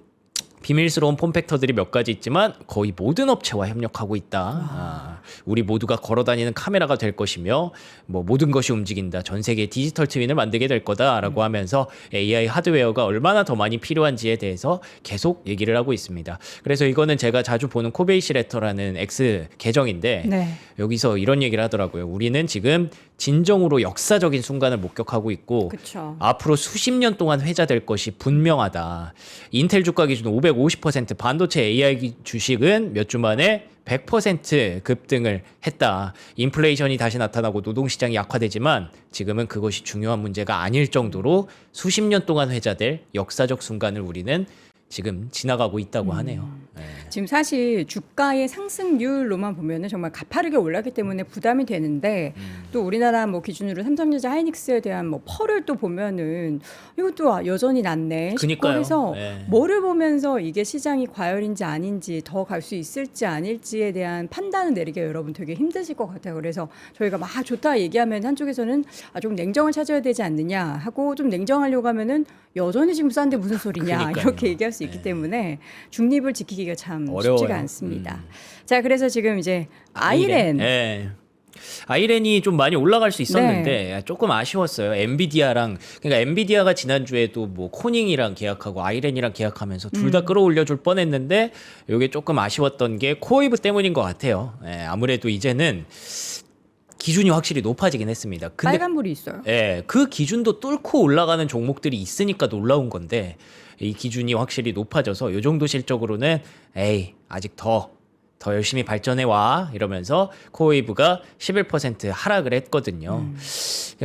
비밀스러운 폼팩터들이 몇 가지 있지만 거의 모든 업체와 협력하고 있다. 우리 모두가 걸어다니는 카메라가 될 것이며 뭐 모든 것이 움직인다. 전 세계 디지털 트윈을 만들게 될 거다라고 하면서 AI 하드웨어가 얼마나 더 많이 필요한지에 대해서 계속 얘기를 하고 있습니다. 그래서 이거는 제가 자주 보는 코베이시 레터라는 X 계정인데 네. 여기서 이런 얘기를 하더라고요. 우리는 지금 진정으로 역사적인 순간을 목격하고 있고 그쵸. 앞으로 수십 년 동안 회자될 것이 분명하다. 인텔 주가 기준 550%, 반도체 AI 주식은 몇 주 만에 100% 급등을 했다. 인플레이션이 다시 나타나고 노동시장이 약화되지만 지금은 그것이 중요한 문제가 아닐 정도로 수십 년 동안 회자될 역사적 순간을 우리는 지금 지나가고 있다고 하네요. 네. 지금 사실 주가의 상승률로만 보면은 정말 가파르게 올랐기 때문에 부담이 되는데 또 우리나라 뭐 기준으로 삼성전자 하이닉스에 대한 뭐 펄을 또 보면은 이것도 여전히 낮네 싶고 그니까요. 해서 네. 뭐를 보면서 이게 시장이 과열인지 아닌지 더 갈 수 있을지 아닐지에 대한 판단을 내리기가 여러분 되게 힘드실 것 같아요. 그래서 저희가 막 좋다 얘기하면 한쪽에서는 좀 냉정을 찾아야 되지 않느냐 하고 좀 냉정하려고 하면은 여전히 지금 싼데 무슨 소리냐 그러니까요. 이렇게 얘기할 수 있기 때문에 중립을 지키기가 참 어려워요. 쉽지가 않습니다. 자, 그래서 지금 이제 아이렌. 네. 아이렌이 좀 많이 올라갈 수 있었는데 조금 아쉬웠어요. 엔비디아랑 그러니까 엔비디아가 지난주에도 뭐 코닝이랑 계약하고 아이렌이랑 계약하면서 둘 다 끌어올려 줄 뻔했는데 이게 조금 아쉬웠던 게 코어웨이브 때문인 것 같아요. 아무래도 이제는 기준이 확실히 높아지긴 했습니다. 근데 빨간불이 있어요. 그 기준도 뚫고 올라가는 종목들이 있으니까 놀라운 건데 이 기준이 확실히 높아져서 이 정도 실적으로는 아직 더 열심히 발전해 와 이러면서 코어웨이브가 11% 하락을 했거든요.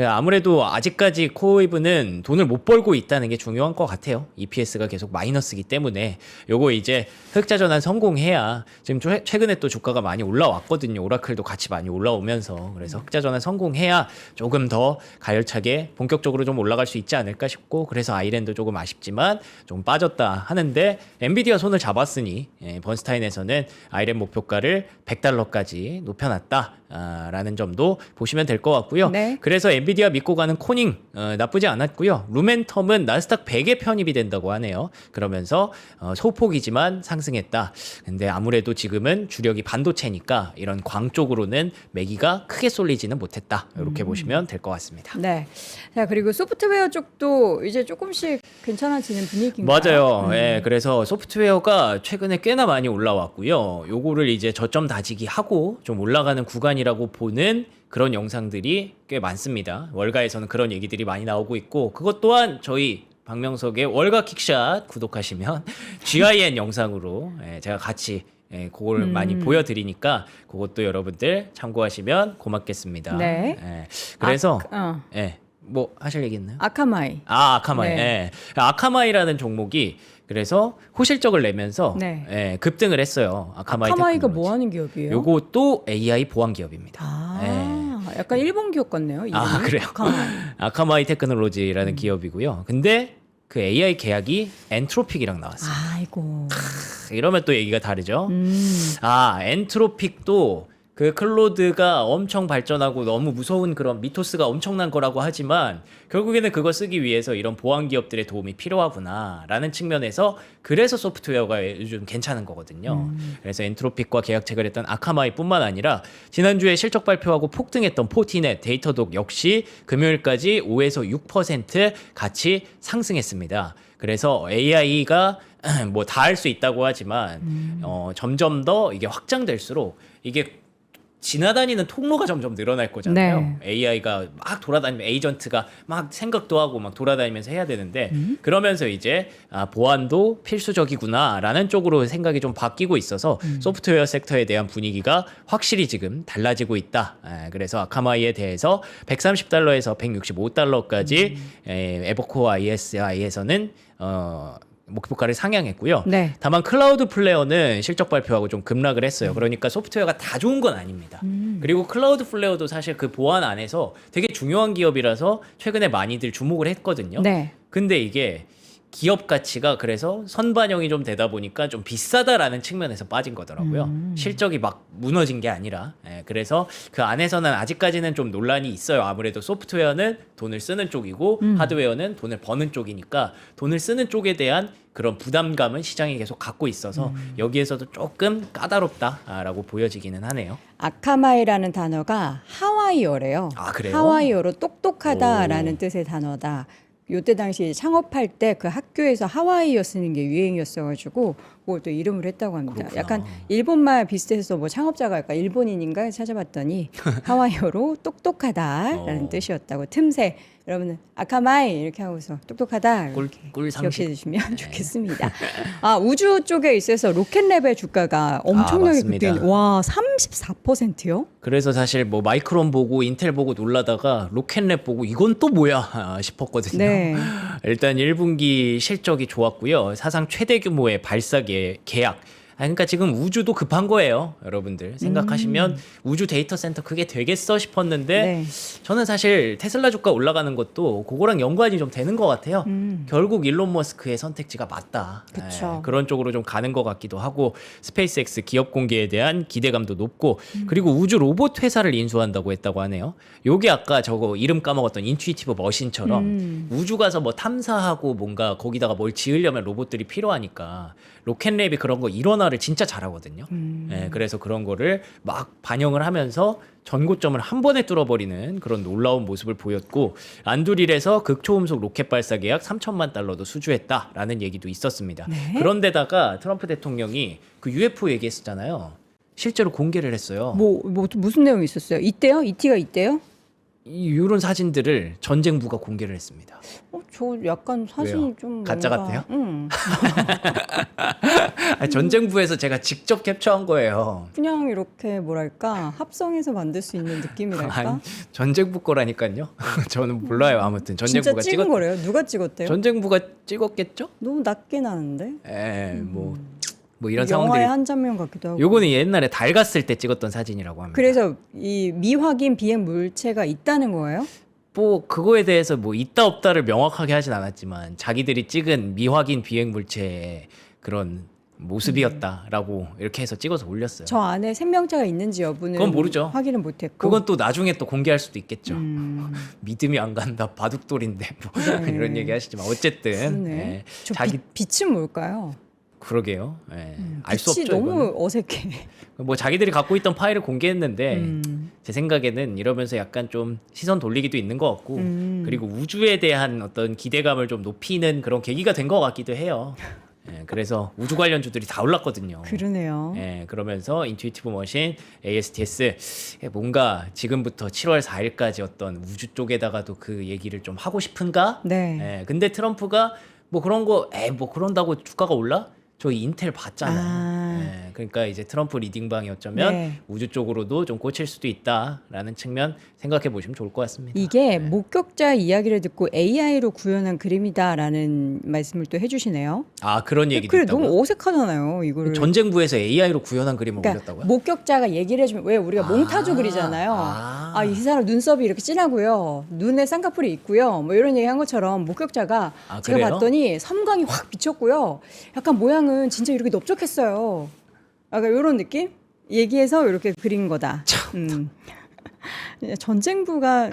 아무래도 아직까지 코어웨이브는 돈을 못 벌고 있다는 게 중요한 것 같아요. EPS가 계속 마이너스이기 때문에 요거 이제 흑자 전환 성공해야 지금 최근에 또 주가가 많이 올라왔거든요. 오라클도 같이 많이 올라오면서 그래서 흑자 전환 성공해야 조금 더 가열차게 본격적으로 좀 올라갈 수 있지 않을까 싶고 그래서 아이랜도 조금 아쉽지만 좀 빠졌다 하는데 엔비디아 손을 잡았으니 번스타인에서는 아이랜 목표가를 $100까지 높여놨다. 라는 점도 보시면 될 것 같고요. 네. 그래서 엔비디아 믿고 가는 코닝 나쁘지 않았고요. 루멘텀은 나스닥 100에 편입이 된다고 하네요. 그러면서 소폭이지만 상승했다. 근데 아무래도 지금은 주력이 반도체니까 이런 광 쪽으로는 매기가 크게 쏠리지는 못했다. 이렇게 보시면 될 것 같습니다. 네. 자, 그리고 소프트웨어 쪽도 이제 조금씩 괜찮아지는 분위기인가요? 맞아요. 그래서 소프트웨어가 최근에 꽤나 많이 올라왔고요. 요거를 이제 저점 다지기 하고 좀 올라가는 구간이라고 보는 그런 영상들이 꽤 많습니다. 월가에서는 그런 얘기들이 많이 나오고 있고 그것 또한 저희 박명석의 월가 킥샷 구독하시면 GIN 영상으로 제가 같이 그걸 많이 보여드리니까 그것도 여러분들 참고하시면 고맙겠습니다. 네. 그래서 뭐 하실 얘기 있나요? 아카마이. 아카마이. 네. 아카마이라는 종목이 그래서 호실적을 내면서 네. 급등을 했어요. 아카마이가 테크놀로지. 뭐 하는 기업이에요? 요것도 AI 보안 기업입니다. 약간 일본 기업 같네요. 이름이. 그래요? 아카마이. 아카마이 테크놀로지라는 기업이고요. 근데 그 AI 계약이 엔트로픽이랑 나왔어요. 아이고. 이러면 또 얘기가 다르죠. 엔트로픽도 그 클로드가 엄청 발전하고 너무 무서운 그런 미토스가 엄청난 거라고 하지만 결국에는 그거 쓰기 위해서 이런 보안 기업들의 도움이 필요하구나라는 측면에서 그래서 소프트웨어가 요즘 괜찮은 거거든요. 그래서 엔트로픽과 계약 체결했던 아카마이뿐만 아니라 지난주에 실적 발표하고 폭등했던 포티넷, 데이터독 역시 금요일까지 5에서 6% 같이 상승했습니다. 그래서 AI가 뭐 다 할 수 있다고 하지만 점점 더 이게 확장될수록 이게 지나다니는 통로가 점점 늘어날 거잖아요. AI가 막 돌아다니면 에이전트가 막 생각도 하고 막 돌아다니면서 해야 되는데 그러면서 이제 보안도 필수적이구나라는 쪽으로 생각이 좀 바뀌고 있어서 소프트웨어 섹터에 대한 분위기가 확실히 지금 달라지고 있다. 그래서 아카마이에 대해서 $130에서 $165까지 에버코어 ISI에서는 목표가를 상향했고요. 네. 다만 클라우드 플레어는 실적 발표하고 좀 급락을 했어요. 그러니까 소프트웨어가 다 좋은 건 아닙니다. 그리고 클라우드 플레어도 사실 그 보안 안에서 되게 중요한 기업이라서 최근에 많이들 주목을 했거든요. 네. 근데 이게 기업 가치가 그래서 선반영이 좀 되다 보니까 좀 비싸다라는 측면에서 빠진 거더라고요. 실적이 막 무너진 게 아니라. 그래서 그 안에서는 아직까지는 좀 논란이 있어요. 아무래도 소프트웨어는 돈을 쓰는 쪽이고 하드웨어는 돈을 버는 쪽이니까 돈을 쓰는 쪽에 대한 그런 부담감은 시장이 계속 갖고 있어서 여기에서도 조금 까다롭다라고 보여지기는 하네요. 아카마이라는 단어가 하와이어래요. 아, 그래요? 하와이어로 똑똑하다라는 뜻의 단어다. 요때 당시 창업할 때 그 학교에서 하와이어 쓰는 게 유행이었어가지고 뭘 또 이름을 했다고 합니다. 그렇구나. 약간 일본말 비슷해서 뭐 창업자가 약간 일본인인가 찾아봤더니 하와이어로 똑똑하다라는 뜻이었다고. 틈새 여러분은 아카마이 이렇게 하고서 똑똑하다 이렇게 꿀 기억해 상식. 주시면 좋겠습니다. 아 우주 쪽에 있어서 로켓랩의 주가가 엄청나게 맞습니다. 급등. 와 34%요? 그래서 사실 뭐 마이크론 보고 인텔 보고 놀라다가 로켓랩 보고 이건 또 뭐야 싶었거든요. 네. 일단 1분기 실적이 좋았고요. 사상 최대 규모의 발사 계약. 그러니까 지금 우주도 급한 거예요, 여러분들. 생각하시면 우주 데이터 센터 그게 되겠어 싶었는데 네. 저는 사실 테슬라 주가 올라가는 것도 그거랑 연관이 좀 되는 것 같아요. 결국 일론 머스크의 선택지가 맞다. 그쵸. 그런 쪽으로 좀 가는 것 같기도 하고 스페이스X 기업 공개에 대한 기대감도 높고 그리고 우주 로봇 회사를 인수한다고 했다고 하네요. 요게 아까 저거 이름 까먹었던 인투이티브 머신처럼 우주 가서 뭐 탐사하고 뭔가 거기다가 뭘 지으려면 로봇들이 필요하니까 로켓랩이 그런 거 일원화를 진짜 잘하거든요. 그래서 그런 거를 막 반영을 하면서 전고점을 한 번에 뚫어버리는 그런 놀라운 모습을 보였고 안두릴에서 극초음속 로켓 발사 계약 3천만 달러도 수주했다라는 얘기도 있었습니다. 네. 그런데다가 트럼프 대통령이 그 UFO 얘기했었잖아요. 실제로 공개를 했어요. 뭐 무슨 내용이 있었어요? 이때요? 이티가 이때요? 이런 사진들을 전쟁부가 공개를 했습니다. 저 약간 사진이 왜요? 좀 가짜 뭔가- 같아요? 응. 전쟁부에서 제가 직접 캡처한 거예요. 그냥 이렇게 뭐랄까 합성해서 만들 수 있는 느낌이랄까? 아니, 전쟁부 거라니까요. 저는 몰라요. 아무튼 진짜 전쟁부가 찍은 거래요? 누가 찍었대요? 전쟁부가 찍었겠죠? 너무 낮게 나는데? 뭐 이런 상황들이. 영화의 한 장면 같기도 하고. 요거는 옛날에 달 갔을 때 찍었던 사진이라고 합니다. 그래서 이 미확인 비행 물체가 있다는 거예요? 뭐 그거에 대해서 뭐 있다 없다를 명확하게 하진 않았지만 자기들이 찍은 미확인 비행 물체의 그런 모습이었다라고 이렇게 해서 찍어서 올렸어요. 저 안에 생명체가 있는지 여부는 그건 모르죠. 확인은 못했고. 그건 또 나중에 또 공개할 수도 있겠죠. 믿음이 안 간다. 바둑돌인데 뭐 네. 이런 얘기 하시지만 어쨌든 그러네. 예, 저 자기 빛은 뭘까요? 그러게요. 예, 알 수 빛이 없죠. 너무 이거는. 어색해. 뭐 자기들이 갖고 있던 파일을 공개했는데 제 생각에는 이러면서 약간 좀 시선 돌리기도 있는 것 같고 그리고 우주에 대한 어떤 기대감을 좀 높이는 그런 계기가 된 것 같기도 해요. 예, 그래서 우주 관련주들이 다 올랐거든요. 그러네요. 예, 그러면서 인투이티브 머신, ASTS 뭔가 지금부터 7월 4일까지 어떤 우주 쪽에다가도 그 얘기를 좀 하고 싶은가? 네. 예, 근데 트럼프가 뭐 그런 거, 뭐 그런다고 주가가 올라? 저희 인텔 봤잖아요. 예, 그러니까 이제 트럼프 리딩방이 어쩌면 네. 우주 쪽으로도 좀 꽂힐 수도 있다라는 측면 생각해 보시면 좋을 것 같습니다. 이게 목격자 이야기를 듣고 AI로 구현한 그림이다라는 말씀을 또 해주시네요. 아 그런 얘기도 그래 있다고요? 너무 어색하잖아요. 이거를. 전쟁부에서 AI로 구현한 그림을 그러니까 올렸다고요? 목격자가 얘기를 해주면 왜 우리가 몽타주 그리잖아요. 이 사람 눈썹이 이렇게 진하고요, 눈에 쌍꺼풀이 있고요, 뭐 이런 얘기 한 것처럼 목격자가 아, 제가 그래요? 봤더니 섬광이 확 비쳤고요. 약간 모양은 진짜 이렇게 넓적했어요. 약간 이런 느낌? 얘기해서 이렇게 그린 거다. 전쟁부가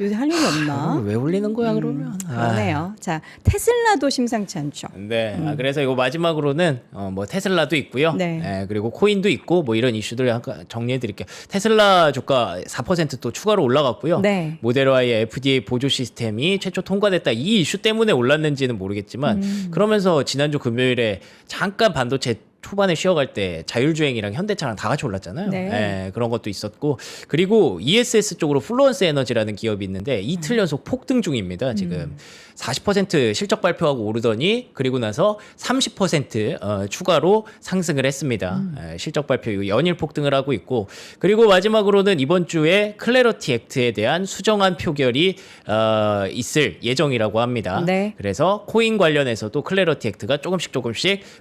요새 할 일이 없나? 왜 올리는 거야 그러면? 그러네요. 자, 테슬라도 심상치 않죠. 네. 그래서 이거 마지막으로는 뭐 테슬라도 있고요. 네. 예, 그리고 코인도 있고 뭐 이런 이슈들 약간 정리해 드릴게요. 테슬라 주가 4%또 추가로 올라갔고요. 네. 모델 Y의 FDA 보조 시스템이 최초 통과됐다. 이 이슈 때문에 올랐는지는 모르겠지만 그러면서 지난주 금요일에 잠깐 반도체 초반에 쉬어갈 때 자율주행이랑 현대차랑 다 같이 올랐잖아요. 네. 예, 그런 것도 있었고 그리고 ESS 쪽으로 플루언스 에너지라는 기업이 있는데 이틀 연속 폭등 중입니다. 지금 40% 실적 발표하고 오르더니 그리고 나서 30% 추가로 상승을 했습니다. 예, 실적 발표 이후 연일 폭등을 하고 있고 그리고 마지막으로는 이번 주에 클래러티 액트에 대한 수정안 표결이 있을 예정이라고 합니다. 네. 그래서 코인 관련해서도 클래러티 액트가 조금씩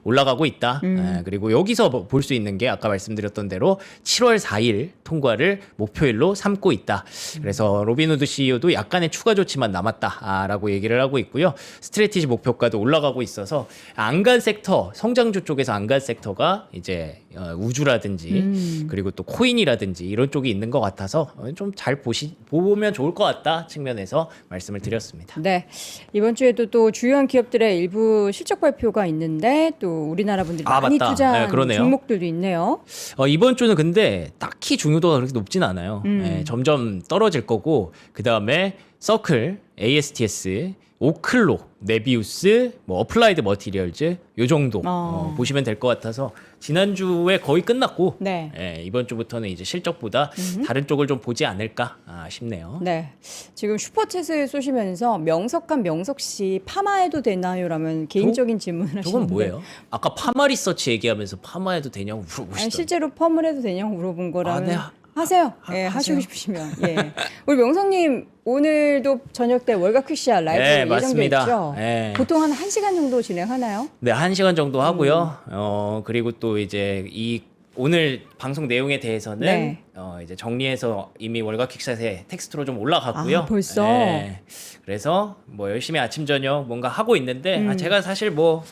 올라가고 있다. 그리고 여기서 볼 수 있는 게 아까 말씀드렸던 대로 7월 4일 통과를 목표일로 삼고 있다. 그래서 로빈후드 CEO도 약간의 추가 조치만 남았다라고 얘기를 하고 있고요. 스트래티지 목표가도 올라가고 있어서 안간 섹터, 성장주 쪽에서 안간 섹터가 이제 우주라든지 그리고 또 코인이라든지 이런 쪽이 있는 것 같아서 좀 잘 보면 좋을 것 같다 측면에서 말씀을 드렸습니다. 네. 이번 주에도 또 주요한 기업들의 일부 실적 발표가 있는데 또 우리나라 분들이 많이 맞다. 투자한 네, 그러네요. 종목들도 있네요. 이번 주는 근데 딱히 중요도가 그렇게 높진 않아요. 예, 점점 떨어질 거고 그 다음에 서클, ASTS, 오클로, 네비우스, 뭐 어플라이드 머티리얼즈 요 정도 보시면 될 것 같아서 지난주에 거의 끝났고 네. 예, 이번 주부터는 이제 실적보다 다른 쪽을 좀 보지 않을까 싶네요. 네. 지금 슈퍼챗을 쏘시면서 명석한 명석 씨 파마해도 되나요?라면 개인적인 질문을 하시는데 저건 뭐예요? 아까 파마 리서치 얘기하면서 파마해도 되냐고 아니, 물어보시더라고요. 실제로 펌을 해도 되냐고 물어본 거라면 네. 하세요. 예, 하시고 싶으시면. 예. 우리 명성님 오늘도 저녁 때 월가 퀴시아 라이브 네, 예정돼 맞습니다. 있죠? 네. 보통 한 1시간 정도 진행하나요? 네, 1시간 정도 하고요. 그리고 또 이제 이 오늘 방송 내용에 대해서는 네. 이제 정리해서 이미 월가킥샷에 텍스트로 좀 올라갔고요. 아, 벌써? 네. 그래서 뭐 열심히 아침 저녁 뭔가 하고 있는데 제가 사실 뭐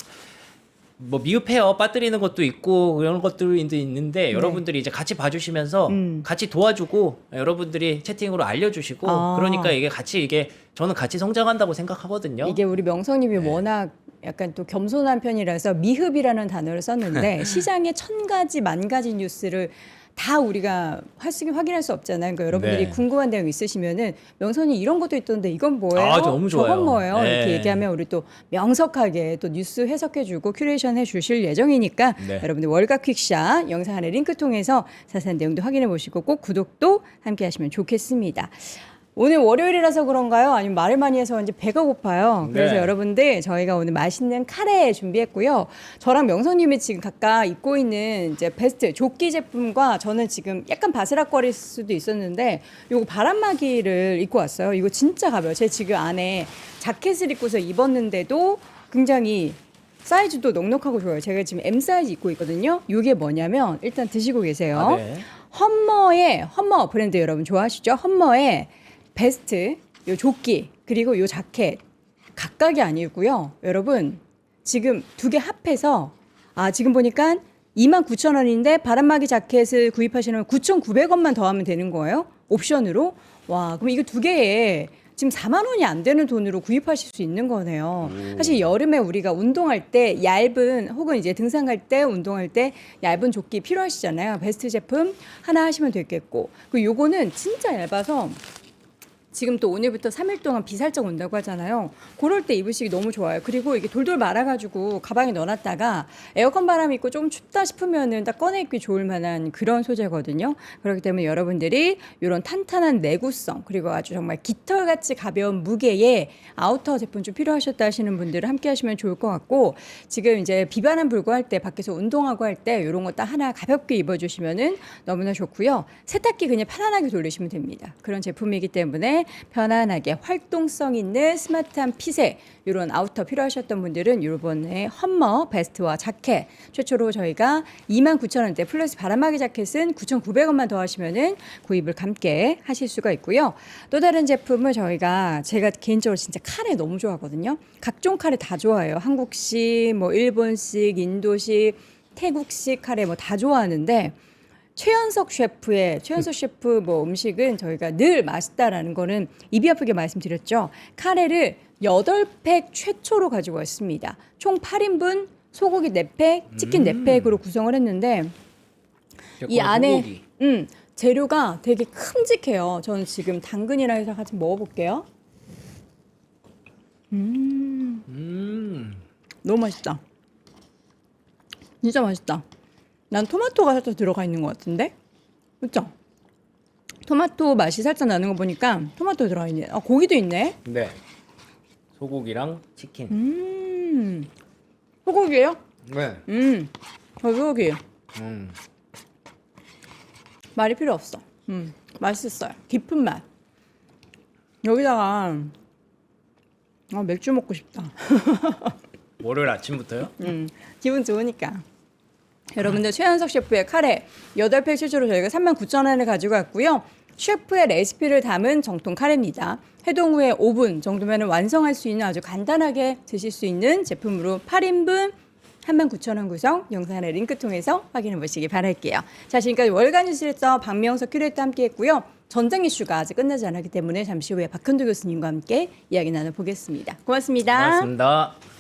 미흡해요. 빠뜨리는 것도 있고 그런 것들이 있는데 여러분들이 이제 같이 봐주시면서 같이 도와주고 여러분들이 채팅으로 알려주시고 아. 그러니까 이게 저는 같이 성장한다고 생각하거든요. 이게 우리 명성님이 네. 워낙 약간 또 겸손한 편이라서 미흡이라는 단어를 썼는데 시장에 1000가지 만 가지 뉴스를 다 우리가 확인할 수 없잖아요. 그러니까 여러분들이 네. 궁금한 내용 있으시면은 명선이 이런 것도 있던데 이건 뭐예요? 아, 너무 좋아요. 저건 뭐예요? 네. 이렇게 얘기하면 우리 또 명석하게 또 뉴스 해석해주고 큐레이션 해주실 예정이니까 네. 여러분들 월가 퀵샷 영상 안에 링크 통해서 자세한 내용도 확인해 보시고 꼭 구독도 함께 하시면 좋겠습니다. 오늘 월요일이라서 그런가요? 아니면 말을 많이 해서 이제 배가 고파요. 그래서 네. 여러분들 저희가 오늘 맛있는 카레 준비했고요. 저랑 명선님이 지금 각각 입고 있는 이제 베스트 조끼 제품과 저는 지금 약간 바스락거릴 수도 있었는데 요거 바람막이를 입고 왔어요. 이거 진짜 가벼워요. 제 지금 안에 자켓을 입고서 입었는데도 굉장히 사이즈도 넉넉하고 좋아요. 제가 지금 M 사이즈 입고 있거든요. 이게 뭐냐면 일단 드시고 계세요. 아, 네. 험머 브랜드 여러분 좋아하시죠? 험머의 베스트, 요 조끼, 그리고 요 자켓 각각이 아니고요. 여러분 지금 두 개 합해서 지금 보니까 29,000원인데 바람막이 자켓을 구입하시면 9,900원만 더하면 되는 거예요. 옵션으로. 와, 그럼 이거 두 개에 지금 4만 원이 안 되는 돈으로 구입하실 수 있는 거네요. 사실 여름에 우리가 운동할 때 얇은 혹은 이제 등산 갈 때 운동할 때 얇은 조끼 필요하시잖아요. 베스트 제품 하나 하시면 되겠고. 그리고 요거는 진짜 얇아서 지금 또 오늘부터 3일 동안 비 살짝 온다고 하잖아요. 그럴 때 입으시기 너무 좋아요. 그리고 이게 돌돌 말아가지고 가방에 넣어놨다가 에어컨 바람 있고 좀 춥다 싶으면은 딱 꺼내입기 좋을 만한 그런 소재거든요. 그렇기 때문에 여러분들이 이런 탄탄한 내구성 그리고 아주 정말 깃털같이 가벼운 무게의 아우터 제품 좀 필요하셨다 하시는 분들은 함께 하시면 좋을 것 같고 지금 이제 비바람 불고 할 때 밖에서 운동하고 할 때 이런 거 딱 하나 가볍게 입어주시면은 너무나 좋고요. 세탁기 그냥 편안하게 돌리시면 됩니다. 그런 제품이기 때문에 편안하게 활동성 있는 스마트한 핏의 이런 아우터 필요하셨던 분들은 이번에 험머 베스트와 자켓 최초로 저희가 29,000원대 플러스 바람막이 자켓은 9,900원만 더 하시면은 구입을 함께 하실 수가 있고요. 또 다른 제품을 제가 개인적으로 진짜 카레 너무 좋아하거든요. 각종 카레 다 좋아해요. 한국식, 뭐 일본식, 인도식, 태국식 카레 뭐 다 좋아하는데 최연석 셰프 뭐 음식은 저희가 늘 맛있다라는 거는 입이 아프게 말씀드렸죠. 카레를 8팩 최초로 가지고 왔습니다. 총 8인분 소고기 4팩, 치킨 4팩으로 구성을 했는데 이 안에 재료가 되게 큼직해요. 저는 지금 당근이랑 해서 같이 먹어볼게요. 너무 맛있다. 진짜 맛있다. 난 토마토가 살짝 들어가 있는 것 같은데? 그쵸? 토마토 맛이 살짝 나는 거 보니까 토마토 들어가 있네. 아, 고기도 있네. 네. 소고기랑 치킨. 소고기예요? 네. 저 소고기예요. 음. 말이 필요 없어. 맛있어요. 깊은 맛. 여기다가 맥주 먹고 싶다. 월요일 아침부터요? 기분 좋으니까. 여러분들 최현석 셰프의 카레 8팩 실제로 저희가 39,000원에 가지고 왔고요. 셰프의 레시피를 담은 정통 카레입니다. 해동 후에 5분 정도면 완성할 수 있는 아주 간단하게 드실 수 있는 제품으로 8인분 39,000원 구성 영상의 링크 통해서 확인해 보시기 바랄게요. 자, 지금까지 월간 뉴스에서 박명석 큐레이터 함께 했고요. 전쟁 이슈가 아직 끝나지 않았기 때문에 잠시 후에 박현도 교수님과 함께 이야기 나눠보겠습니다. 고맙습니다. 고맙습니다.